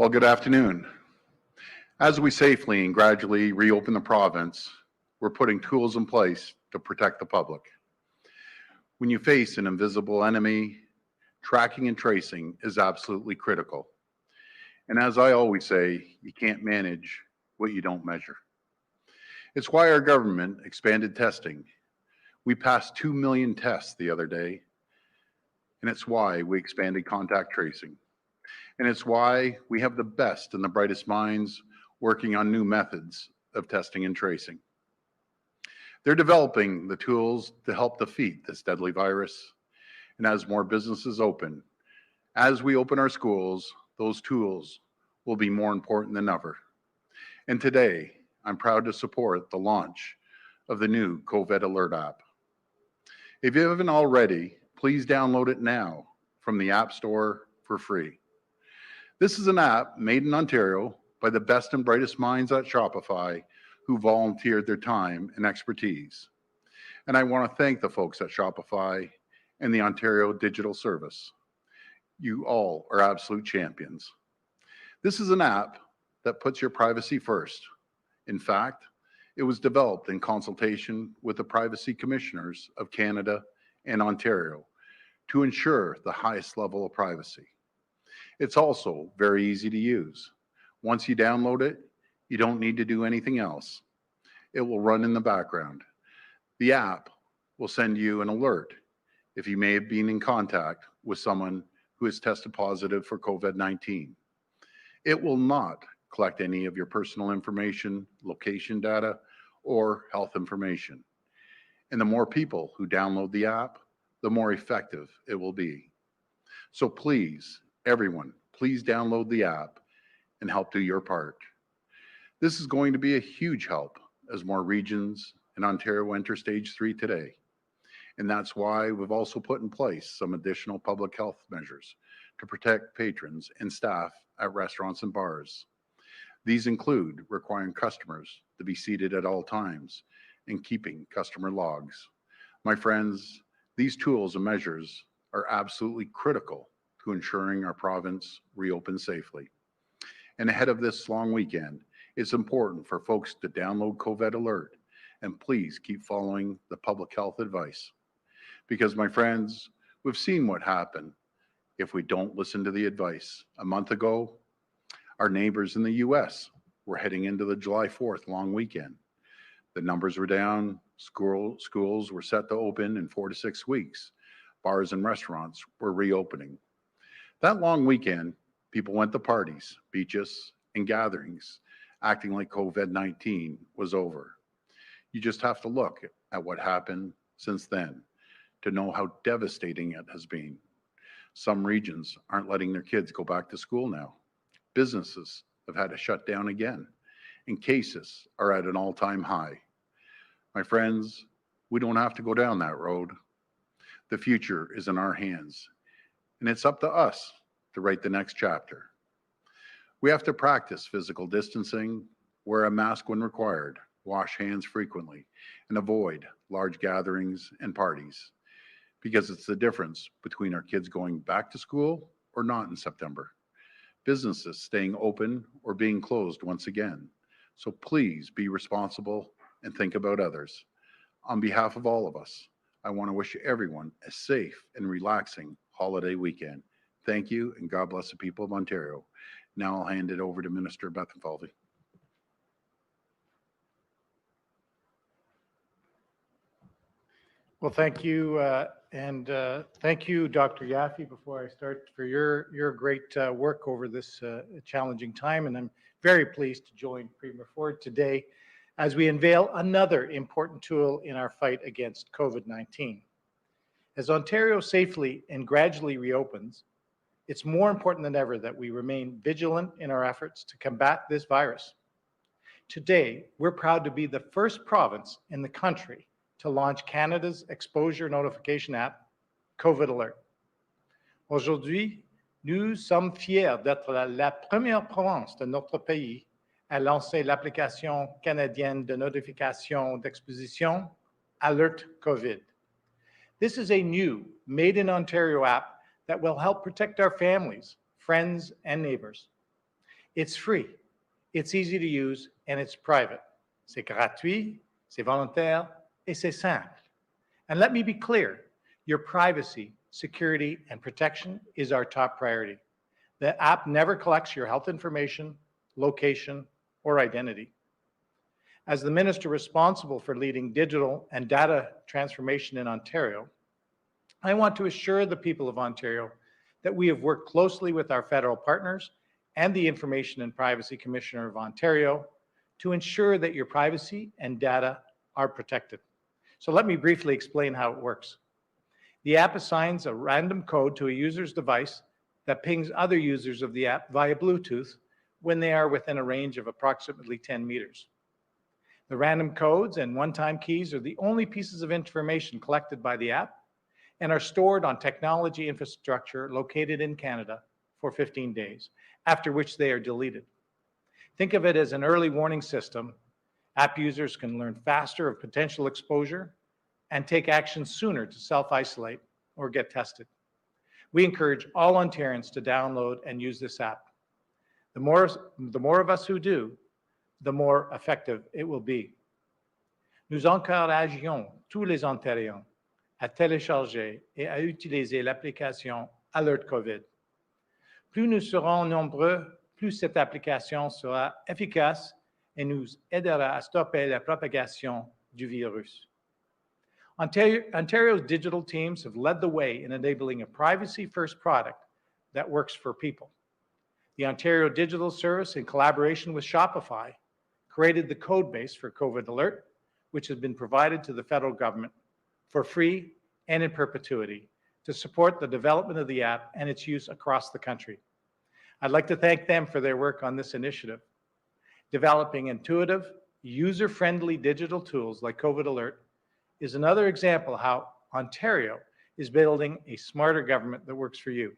Well, good afternoon. As we safely and gradually reopen the province, we're putting tools in place to protect the public. When you face an invisible enemy, tracking and tracing is absolutely critical. And as I always say, you can't manage what you don't measure. It's why our government expanded testing. We passed 2 million tests the other day, and it's why we expanded contact tracing. And it's why we have the best and the brightest minds working on new methods of testing and tracing. They're developing the tools to help defeat this deadly virus. And as more businesses open, as we open our schools, those tools will be more important than ever. And today, I'm proud to support the launch of the new COVID Alert app. If you haven't already, please download it now from the App Store for free. This is an app made in Ontario by the best and brightest minds at Shopify who volunteered their time and expertise. And I want to thank the folks at Shopify and the Ontario Digital Service. You all are absolute champions. This is an app that puts your privacy first. In fact, it was developed in consultation with the Privacy Commissioners of Canada and Ontario to ensure the highest level of privacy. It's also very easy to use. Once you download it, you don't need to do anything else. It will run in the background. The app will send you an alert if you may have been in contact with someone who has tested positive for COVID-19. It will not collect any of your personal information, location data, or health information. And the more people who download the app, the more effective it will be. So please, everyone, please download the app and help do your part. This is going to be a huge help as more regions in Ontario enter stage 3 today. And that's why we've also put in place some additional public health measures to protect patrons and staff at restaurants and bars. These include requiring customers to be seated at all times and keeping customer logs. My friends, these tools and measures are absolutely critical to ensuring our province reopens safely. And ahead of this long weekend, it's important for folks to download COVID Alert and please keep following the public health advice. Because my friends, we've seen what happened if we don't listen to the advice. A month ago, our neighbors in the US were heading into the July 4th long weekend. The numbers were down, schools were set to open in 4 to 6 weeks. Bars and restaurants were reopening. That long weekend, people went to parties, beaches, and gatherings, acting like COVID-19 was over. You just have to look at what happened since then to know how devastating it has been. Some regions aren't letting their kids go back to school now. Businesses have had to shut down again, and cases are at an all-time high. My friends, we don't have to go down that road. The future is in our hands, and it's up to us to write the next chapter. We have to practice physical distancing, wear a mask when required, wash hands frequently, and avoid large gatherings and parties, because it's the difference between our kids going back to school or not in September. Businesses staying open or being closed once again. So please be responsible and think about others. On behalf of all of us, I want to wish everyone a safe and relaxing holiday weekend. Thank you, and God bless the people of Ontario. Now I'll hand it over to Minister Bethlenfalvy. Well, thank you, and thank you, Dr. Yaffe, before I start, for your great work over this challenging time. And I'm very pleased to join Premier Ford today as we unveil another important tool in our fight against COVID-19. As Ontario safely and gradually reopens, it's more important than ever that we remain vigilant in our efforts to combat this virus. Today, we're proud to be the first province in the country to launch Canada's exposure notification app, COVID Alert. Aujourd'hui, nous sommes fiers d'être la première province de notre pays à lancer l'application canadienne de notification d'exposition Alert COVID. This is a new Made in Ontario app that will help protect our families, friends, and neighbors. It's free, it's easy to use, and it's private. C'est gratuit, c'est volontaire, et c'est simple. And let me be clear, your privacy, security, and protection is our top priority. The app never collects your health information, location, or identity. As the minister responsible for leading digital and data transformation in Ontario, I want to assure the people of Ontario that we have worked closely with our federal partners and the Information and Privacy Commissioner of Ontario to ensure that your privacy and data are protected. So let me briefly explain how it works. The app assigns a random code to a user's device that pings other users of the app via Bluetooth when they are within a range of approximately 10 meters. The random codes and one-time keys are the only pieces of information collected by the app and are stored on technology infrastructure located in Canada for 15 days, after which they are deleted. Think of it as an early warning system. App users can learn faster of potential exposure and take action sooner to self-isolate or get tested. We encourage all Ontarians to download and use this app. The more of us who do, the more effective it will be. Nous encourageons tous les Ontariens à télécharger et à utiliser l'application Alert COVID. Plus nous serons nombreux, plus cette application sera efficace et nous aidera à stopper la propagation du virus. Ontario's digital teams have led the way in enabling a privacy-first product that works for people. The Ontario Digital Service, in collaboration with Shopify, created the code base for COVID Alert, which has been provided to the federal government for free and in perpetuity to support the development of the app and its use across the country. I'd like to thank them for their work on this initiative. Developing intuitive, user-friendly digital tools like COVID Alert is another example how Ontario is building a smarter government that works for you.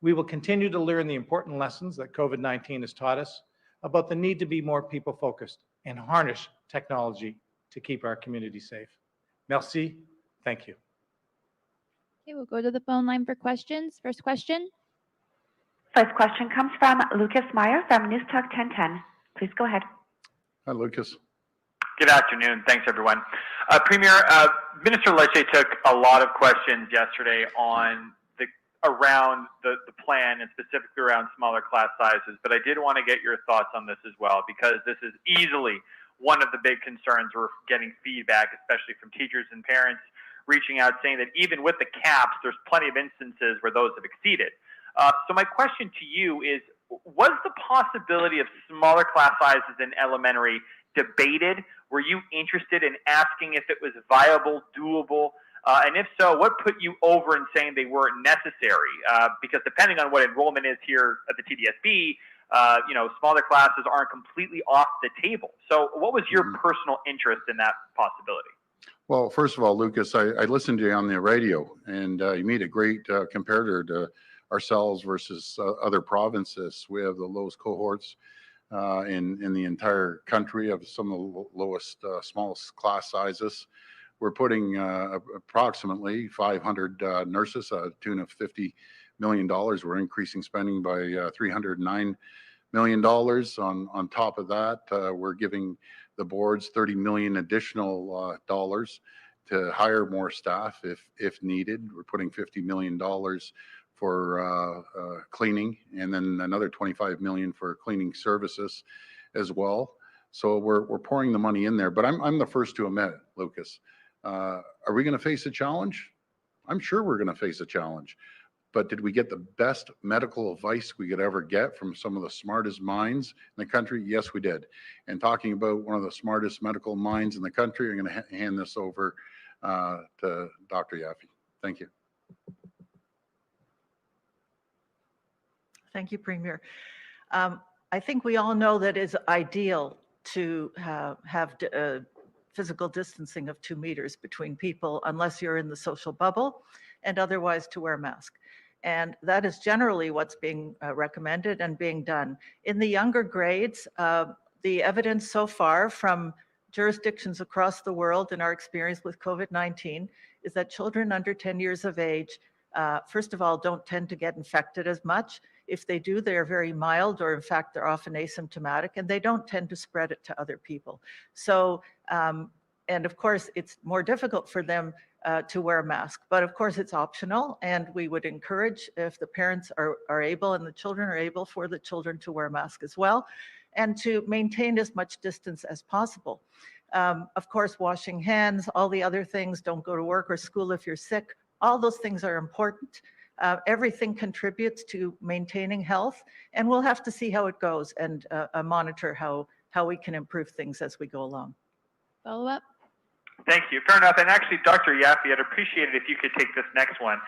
We will continue to learn the important lessons that COVID-19 has taught us about the need to be more people-focused and harness technology to keep our community safe. Merci. Thank you. Okay, we'll go to the phone line for questions. First question. First question comes from Lucas Meyer from News Talk 1010. Please go ahead. Hi, Lucas. Good afternoon. Thanks, everyone. Premier, Minister Lecce took a lot of questions yesterday on around the plan and specifically around smaller class sizes, but I did want to get your thoughts on this as well, because this is easily one of the big concerns. We're getting feedback, especially from teachers and parents, reaching out saying that even with the caps, there's plenty of instances where those have exceeded. So my question to you is, was the possibility of smaller class sizes in elementary debated? Were you interested in asking if it was viable, doable? And if so, what put you over in saying they weren't necessary? Because depending on what enrollment is here at the TDSB, smaller classes aren't completely off the table. So what was your personal interest in that possibility? Well, first of all, Lucas, I listened to you on the radio, and you made a great comparator to ourselves versus other provinces. We have the lowest cohorts in the entire country, of some of the lowest, smallest class sizes. We're putting approximately 500 nurses, a tune of $50 million. We're increasing spending by $309 million. On top of that, we're giving the boards $30 million additional dollars to hire more staff if needed. We're putting $50 million for cleaning, and then another $25 million for cleaning services as well. So we're pouring the money in there. But I'm the first to admit, Lucas, are we going to face a challenge? I'm sure we're going to face a challenge. But did we get the best medical advice we could ever get from some of the smartest minds in the country? Yes, we did. And talking about one of the smartest medical minds in the country, I'm going to hand this over to Dr. Yaffe. Thank you. Thank you, Premier. I think we all know that it's ideal to have physical distancing of 2 meters between people, unless you're in the social bubble, and otherwise to wear a mask. And that is generally what's being recommended and being done. In the younger grades, the evidence so far from jurisdictions across the world in our experience with COVID-19 is that children under 10 years of age, first of all, don't tend to get infected as much. If they do, they are very mild, or in fact, they're often asymptomatic, and they don't tend to spread it to other people. So, and of course, it's more difficult for them to wear a mask, but of course it's optional, and we would encourage, if the parents are able and the children are able, for the children to wear a mask as well, and to maintain as much distance as possible. Of course, washing hands, all the other things, don't go to work or school if you're sick, all those things are important. Everything contributes to maintaining health, and we'll have to see how it goes and monitor how we can improve things as we go along. Follow up? Thank you. Fair enough. And actually, Dr. Yaffe, I'd appreciate it if you could take this next one.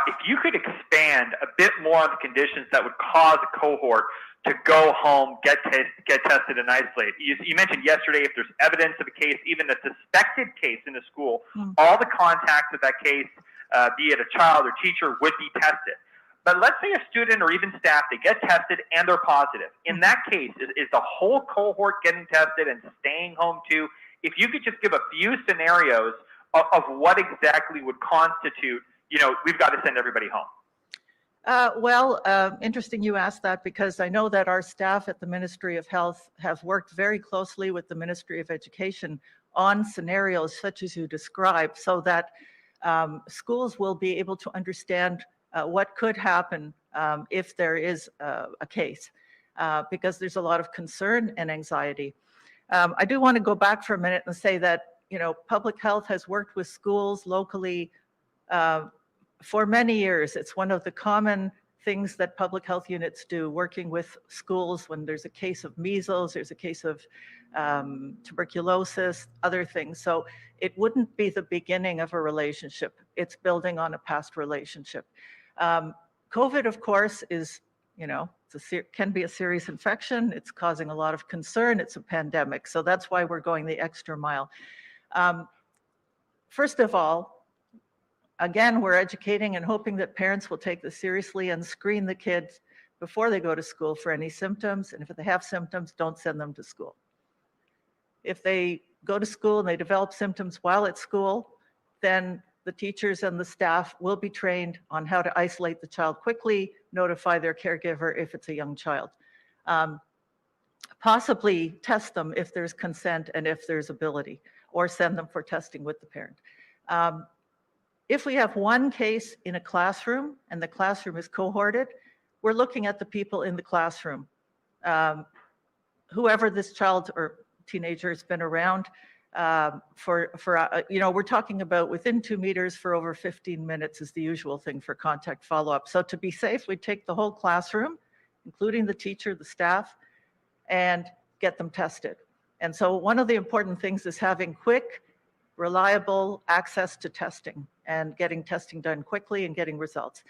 If you could expand a bit more on the conditions that would cause a cohort to go home, get tested, and isolate. You mentioned yesterday, if there's evidence of a case, even a suspected case in a school, all the contacts of that case, be it a child or teacher, would be tested. But let's say a student or even staff, they get tested and they're positive. In that case, is the whole cohort getting tested and staying home too? If you could just give a few scenarios of what exactly would constitute, we've got to send everybody home. Interesting you asked that, because I know that our staff at the Ministry of Health have worked very closely with the Ministry of Education on scenarios such as you described, so that schools will be able to understand what could happen if there is a case, because there's a lot of concern and anxiety. I do want to go back for a minute and say that, public health has worked with schools locally for many years. It's one of the common things that public health units do, working with schools when there's a case of measles, there's a case of tuberculosis, other things. So it wouldn't be the beginning of a relationship. It's building on a past relationship. COVID, of course, is, can be a serious infection. It's causing a lot of concern. It's a pandemic. So that's why we're going the extra mile. First of all, again, we're educating and hoping that parents will take this seriously and screen the kids before they go to school for any symptoms. And if they have symptoms, don't send them to school. If they go to school and they develop symptoms while at school, then the teachers and the staff will be trained on how to isolate the child quickly, notify their caregiver if it's a young child. Possibly test them if there's consent and if there's ability, or send them for testing with the parent. If we have one case in a classroom and the classroom is cohorted, we're looking at the people in the classroom. Whoever this child or teenager has been around we're talking about within 2 meters for over 15 minutes is the usual thing for contact follow-up. So to be safe, we take the whole classroom, including the teacher, the staff, and get them tested. And so one of the important things is having quick, reliable access to testing and getting testing done quickly and getting results.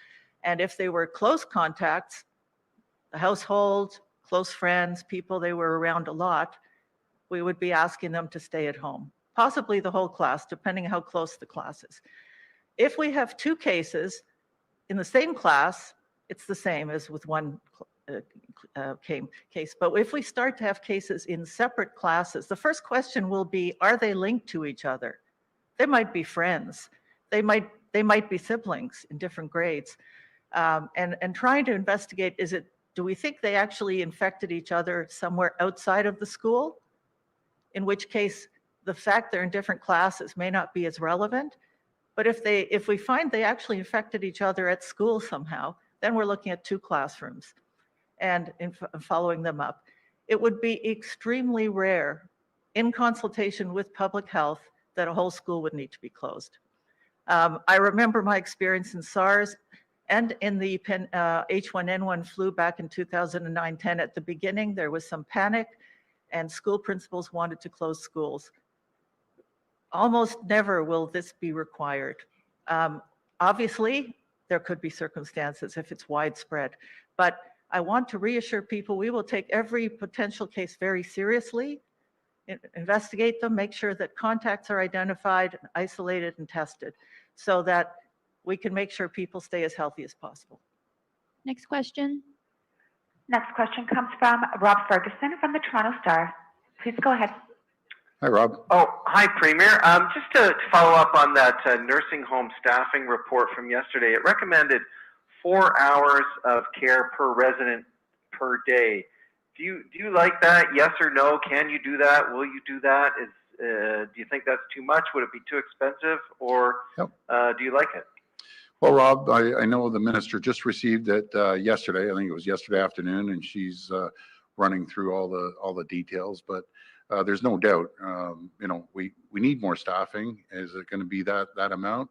And if they were close contacts, the household, close friends, people they were around a lot, we would be asking them to stay at home, possibly the whole class, depending how close the class is. If we have 2 cases in the same class, it's the same as with one case. But if we start to have cases in separate classes, the first question will be, are they linked to each other? They might be friends. They might be siblings in different grades. And trying to investigate, do we think they actually infected each other somewhere outside of the school? In which case, the fact they're in different classes may not be as relevant. But if we find they actually infected each other at school somehow, then we're looking at 2 classrooms and following them up. It would be extremely rare, in consultation with public health, that a whole school would need to be closed. I remember my experience in SARS and in the H1N1 flu back in 2009-10. At the beginning, there was some panic, and school principals wanted to close schools. Almost never will this be required. Obviously, there could be circumstances if it's widespread, but I want to reassure people we will take every potential case very seriously, investigate them, make sure that contacts are identified, isolated, and tested, so that we can make sure people stay as healthy as possible. Next question. Next question comes from Rob Ferguson from the Toronto Star. Please go ahead. Hi, Rob. Oh, hi, Premier. Just to follow up on that nursing home staffing report from yesterday, it recommended 4 hours of care per resident per day. Do you like that? Yes or no? Can you do that? Will you do that? Do you think that's too much? Would it be too expensive? Or Yep. do you like it? Well, Rob, I know the minister just received it yesterday. I think it was yesterday afternoon, and she's running through all the details. But there's no doubt, we need more staffing. Is it going to be that amount?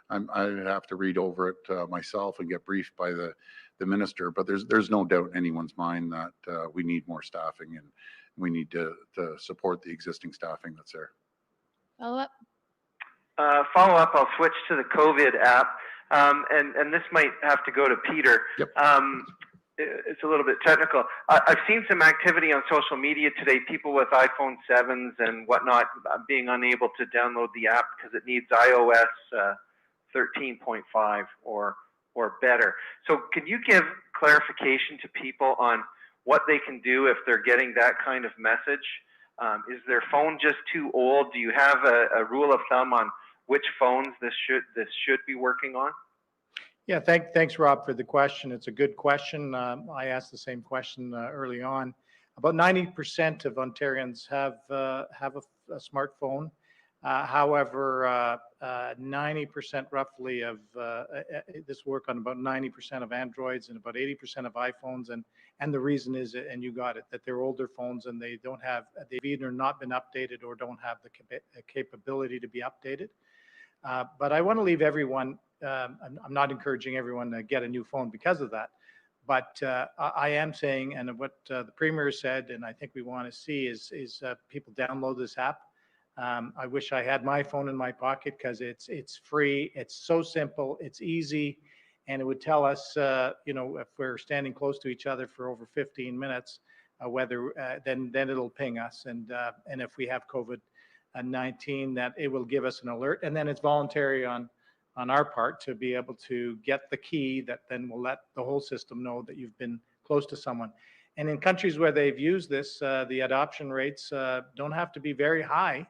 I'd have to read over it myself and get briefed by the minister. But there's no doubt in anyone's mind that we need more staffing, and we need to support the existing staffing that's there. Follow up. Follow up, I'll switch to the COVID app. And this might have to go to Peter. Yep. It's a little bit technical. I've seen some activity on social media today, people with iPhone 7s and whatnot being unable to download the app because it needs iOS 13.5 or better. So can you give clarification to people on what they can do if they're getting that kind of message? Is their phone just too old? Do you have a rule of thumb on which phones this should be working on? Yeah, thanks, Rob, for the question. It's a good question. I asked the same question early on. About 90% of Ontarians have a smartphone. However, 90% roughly of this work on about 90% of Androids and about 80% of iPhones. And the reason is, and you got it, that they're older phones and they've either not been updated or don't have the capability to be updated. But I want to leave everyone, I'm not encouraging everyone to get a new phone because of that. But I am saying, and what the Premier said, and I think we want to see is people download this app. I wish I had my phone in my pocket because it's free, it's so simple, it's easy, and it would tell us, if we're standing close to each other for over 15 minutes, whether then it'll ping us, and if we have COVID-19, that it will give us an alert, and then it's voluntary on our part to be able to get the key that then will let the whole system know that you've been close to someone. And in countries where they've used this, the adoption rates don't have to be very high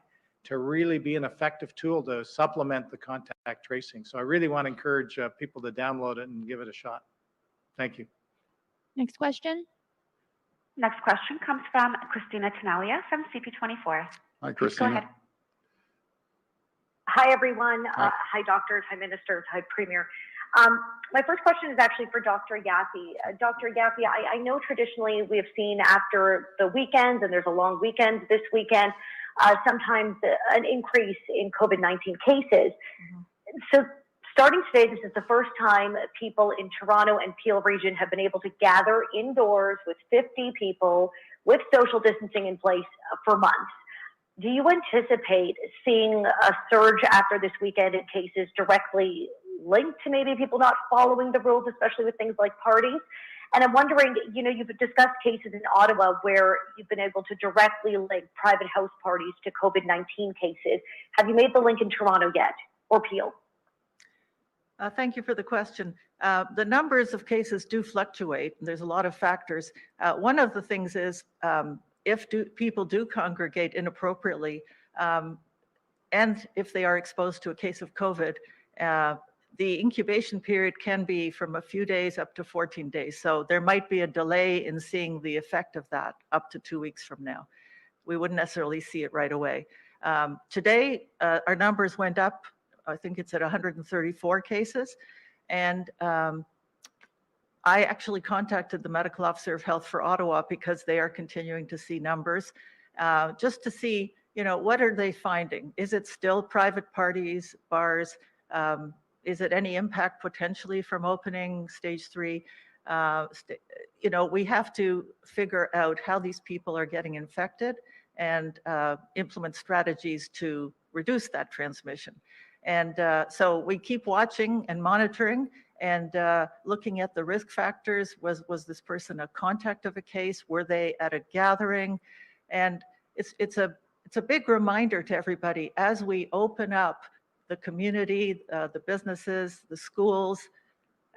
to really be an effective tool to supplement the contact tracing. So I really want to encourage people to download it and give it a shot. Thank you. Next question. Next question comes from Christina Tanalia from CP24. Hi, Go Christina. ahead. Hi, everyone. Hi. Hi, doctors. Hi, ministers. Hi, Premier. My first question is actually for Dr. Yaffe. Dr. Yaffe, I know traditionally we have seen after the weekends, and there's a long weekend this weekend, sometimes an increase in COVID-19 cases. Mm-hmm. So starting today, this is the first time people in Toronto and Peel region have been able to gather indoors with 50 people with social distancing in place for months. Do you anticipate seeing a surge after this weekend in cases directly linked to maybe people not following the rules, especially with things like parties? And I'm wondering, you've discussed cases in Ottawa where you've been able to directly link private house parties to COVID-19 cases. Have you made the link in Toronto yet, or Peel? Thank you for the question. The numbers of cases do fluctuate. There's a lot of factors. One of the things is if people do congregate inappropriately, and if they are exposed to a case of COVID, the incubation period can be from a few days up to 14 days. So there might be a delay in seeing the effect of that up to 2 weeks from now. We wouldn't necessarily see it right away. Today, our numbers went up. I think it's at 134 cases. And I actually contacted the medical officer of health for Ottawa because they are continuing to see numbers, just to see, what are they finding? Is it still private parties, bars? Is it any impact potentially from opening stage 3? We have to figure out how these people are getting infected and implement strategies to reduce that transmission. And so we keep watching and monitoring and looking at the risk factors. Was this person a contact of a case? Were they at a gathering? And it's a big reminder to everybody as we open up the community, the businesses, the schools,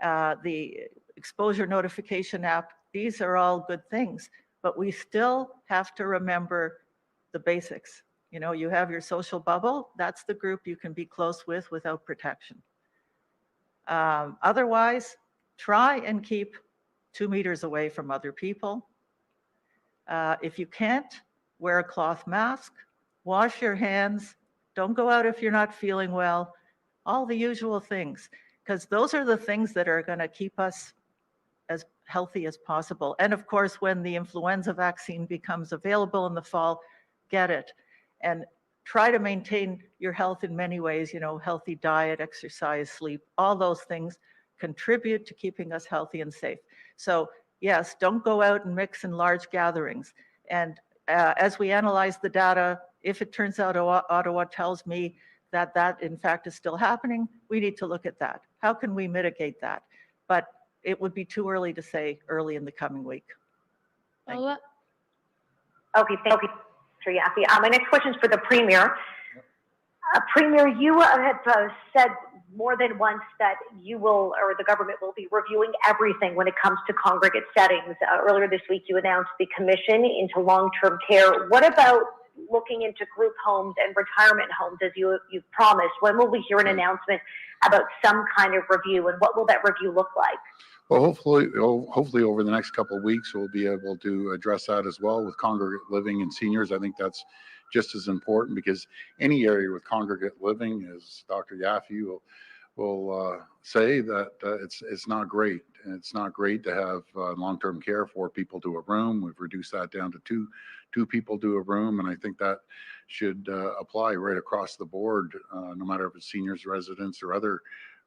the exposure notification app. These are all good things, but we still have to remember the basics. You have your social bubble. That's the group you can be close with without protection. Otherwise, try and keep 2 meters away from other people. If you can't, wear a cloth mask, wash your hands, don't go out if you're not feeling well, all the usual things, because those are the things that are going to keep us as healthy as possible. And of course, when the influenza vaccine becomes available in the fall, get it. And try to maintain your health in many ways, healthy diet, exercise, sleep, all those things contribute to keeping us healthy and safe. So yes, don't go out and mix in large gatherings. And as we analyze the data, if it turns out Ottawa tells me that that in fact is still happening, we need to look at that. How can we mitigate that? But it would be too early to say early in the coming week. Thank you. Follow-up? Okay, thank you, Mr. Yaffe. My next question is for the Premier. Premier, you have said more than once that you will, or the government will be reviewing everything when it comes to congregate settings. Earlier this week, you announced the commission into long-term care. What about looking into group homes and retirement homes, as you've promised? When will we hear an announcement about some kind of review, and what will that review look like? Well, hopefully over the next couple of weeks, we'll be able to address that as well with congregate living and seniors. I think that's just as important, because any area with congregate living, as Dr. Yaffe will say, that it's not great. And it's not great to have long-term care, 4 people to a room. We've reduced that down to two people to a room, and I think that should apply right across the board, no matter if it's seniors residents or other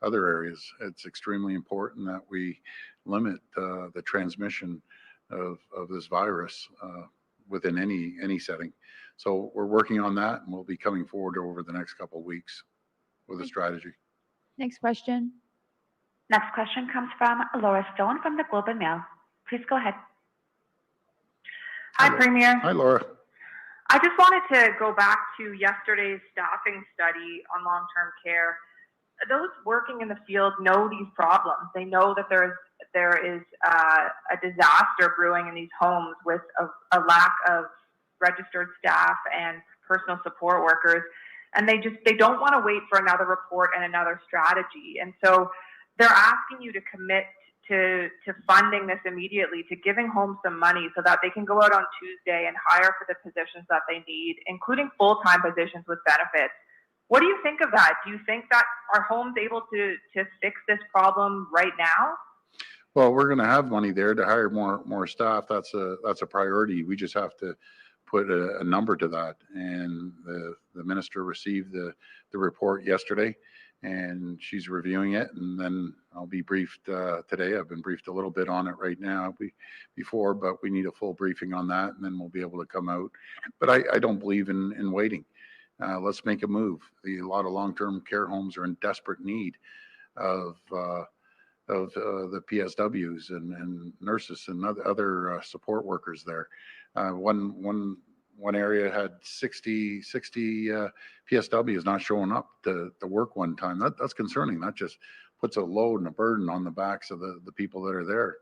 areas. It's extremely important that we limit the transmission of this virus within any setting. So we're working on that, and we'll be coming forward over the next couple of weeks with a strategy. Next question. Next question comes from Laura Stone from the Globe and Mail. Please go ahead. Hi, Premier. Hi, Laura. I just wanted to go back to yesterday's staffing study on long-term care. Those working in the field know these problems. They know that there is a disaster brewing in these homes with a lack of registered staff and personal support workers, and they don't want to wait for another report and another strategy. And so they're asking you to commit to funding this immediately, to giving homes some money so that they can go out on Tuesday and hire for the positions that they need, including full-time positions with benefits. What do you think of that? Do you think that are homes able to fix this problem right now? Well, we're going to have money there to hire more staff. That's a priority. We just have to put a number to that. And the minister received the report yesterday, and she's reviewing it. And then I'll be briefed today. I've been briefed a little bit on it right now before, but we need a full briefing on that, and then we'll be able to come out. But I don't believe in waiting. Let's make a move. A lot of long-term care homes are in desperate need of the PSWs and nurses and other support workers there. One area had 60 PSWs not showing up to work one time. That's concerning. That just puts a load and a burden on the backs of the people that are there.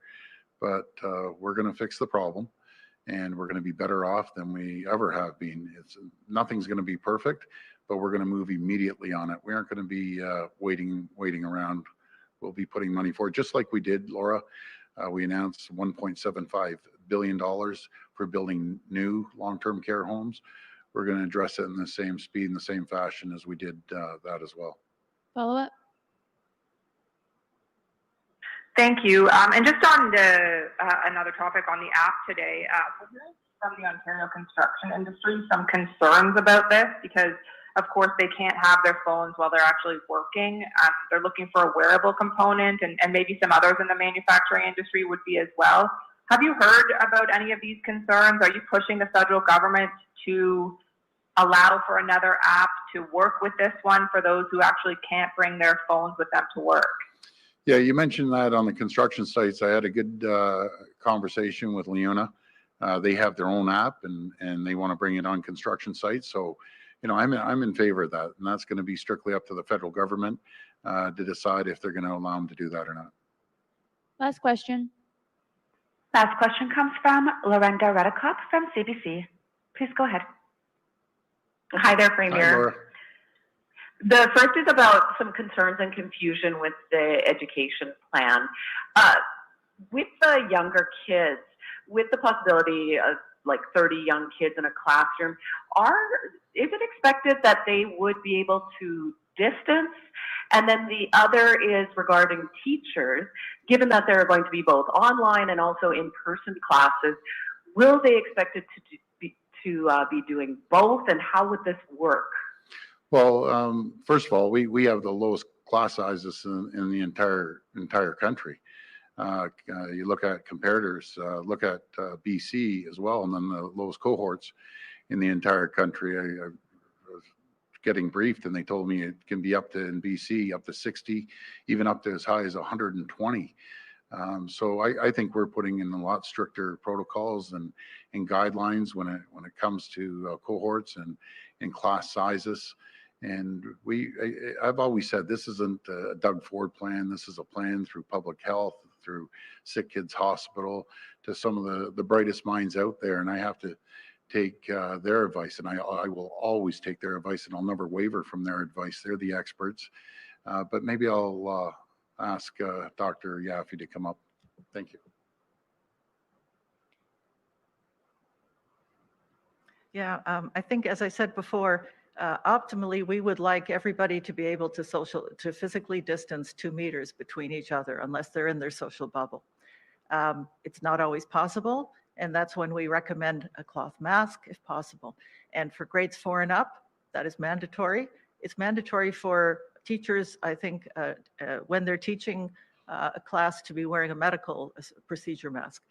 But we're going to fix the problem, and we're going to be better off than we ever have been. Nothing's going to be perfect, but we're going to move immediately on it. We aren't going to be waiting around. We'll be putting money forward, just like we did, Laura. We announced $1.75 billion for building new long-term care homes. We're going to address it in the same speed and the same fashion as we did that as well. Follow-up? Thank you. And just on another topic on the app today, from the Ontario construction industry, some concerns about this, because of course they can't have their phones while they're actually working. They're looking for a wearable component, and maybe some others in the manufacturing industry would be as well. Have you heard about any of these concerns? Are you pushing the federal government to allow for another app to work with this one for those who actually can't bring their phones with them to work? Yeah, you mentioned that on the construction sites. I had a good conversation with Leona. They have their own app, and they want to bring it on construction sites. So, I'm in favor of that, and that's going to be strictly up to the federal government to decide if they're going to allow them to do that or not. Last question. Last question comes from Lorenda Redekop from CBC. Please go ahead. Hi there, Premier. Hi, Laura. The first is about some concerns and confusion with the education plan. With the younger kids, with the possibility of like 30 young kids in a classroom, is it expected that they would be able to distance? And then the other is regarding teachers, given that there are going to be both online and also in-person classes, will they expect it to be doing both, and how would this work? Well, first of all, we have the lowest class sizes in the entire country. You look at comparators, look at BC as well, and then the lowest cohorts in the entire country. I was getting briefed, and they told me it can be up to, in BC, up to 60, even up to as high as 120. So I think we're putting in a lot stricter protocols and guidelines when it comes to cohorts and class sizes. And I've always said this isn't a Doug Ford plan. This is a plan through public health, through Sick Kids Hospital, to some of the brightest minds out there. And I have to take their advice, and I will always take their advice, and I'll never waver from their advice. They're the experts. But maybe I'll ask Dr. Yaffe to come up. Thank you. Yeah, I think, as I said before, optimally, we would like everybody to be able to physically distance 2 meters between each other, unless they're in their social bubble. It's not always possible, and that's when we recommend a cloth mask if possible. And for grades 4 and up, that is mandatory. It's mandatory for teachers, I think, when they're teaching a class, to be wearing a medical procedure mask.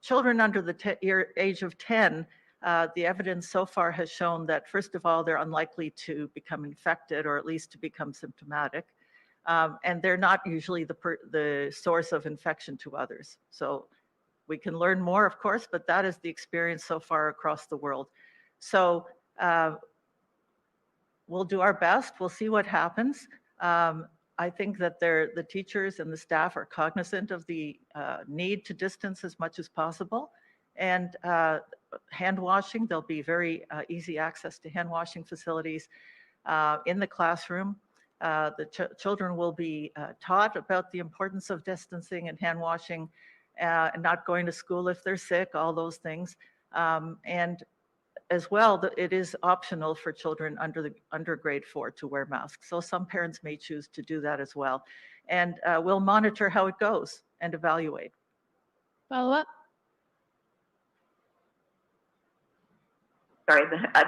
Children under the age of 10, the evidence so far has shown that, first of all, they're unlikely to become infected, or at least to become symptomatic. And they're not usually the source of infection to others. So we can learn more, of course, but that is the experience so far across the world. So we'll do our best. We'll see what happens. I think that the teachers and the staff are cognizant of the need to distance as much as possible. And hand washing, there'll be very easy access to hand washing facilities in the classroom. The children will be taught about the importance of distancing and hand washing, and not going to school if they're sick, all those things. And as well, it is optional for children under grade 4 to wear masks. So some parents may choose to do that as well. And we'll monitor how it goes and evaluate. Follow up? Sorry,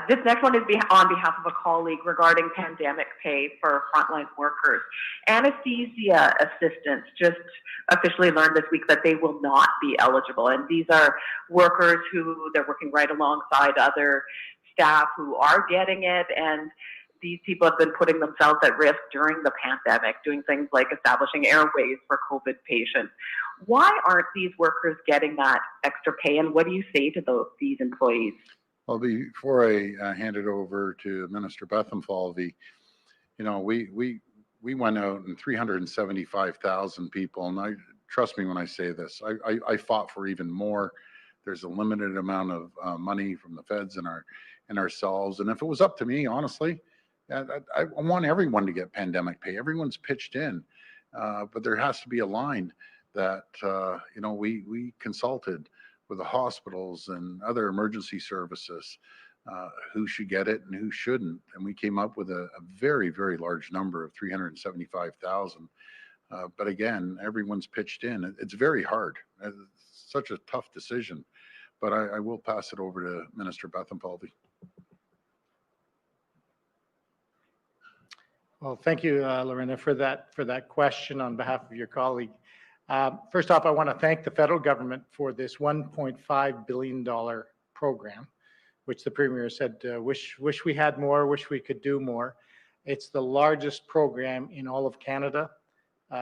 this next one is on behalf of a colleague regarding pandemic pay for frontline workers. Anesthesia assistants just officially learned this week that they will not be eligible. And these are workers who they're working right alongside other staff who are getting it. And these people have been putting themselves at risk during the pandemic, doing things like establishing airways for COVID patients. Why aren't these workers getting that extra pay? And what do you say to these employees? Well, before I hand it over to Minister Bethlenfalvy, you know, we went out and 375,000 people, and trust me when I say this, I fought for even more. There's a limited amount of money from the feds and ourselves, and if it was up to me, honestly, I want everyone to get pandemic pay. Everyone's pitched in, but there has to be a line that you know, we consulted with the hospitals and other emergency services, who should get it and who shouldn't. And we came up with a very, very large number of 375,000. But again, everyone's pitched in. It's very hard. It's such a tough decision. But I will pass it over to Minister Bethlenfalvy. Well, thank you, Lorena, for that question on behalf of your colleague. First off, I want to thank the federal government for this $1.5 billion program, which the Premier said, wish we had more, wish we could do more. It's the largest program in all of Canada.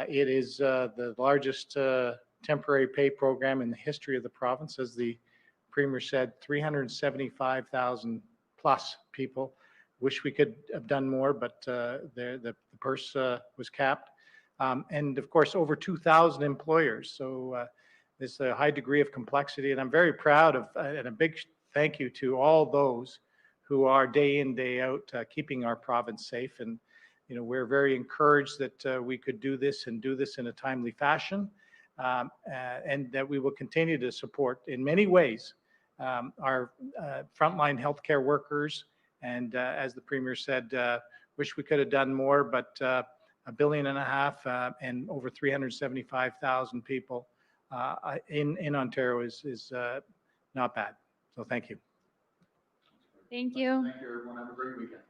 It is the largest temporary pay program in the history of the province. As the Premier said, 375,000 plus people. Wish we could have done more, but the purse was capped. And of course, over 2,000 employers. So there's a high degree of complexity, and I'm very proud of, and a big thank you to all those who are day in, day out, keeping our province safe. And, you know, we're very encouraged that we could do this and do this in a timely fashion, and that we will continue to support in many ways our frontline healthcare workers. And as the Premier said, wish we could have done more, but $1.5 billion and over 375,000 people in Ontario is not bad. So thank you. Thank you. Thank you, everyone. Have a great weekend.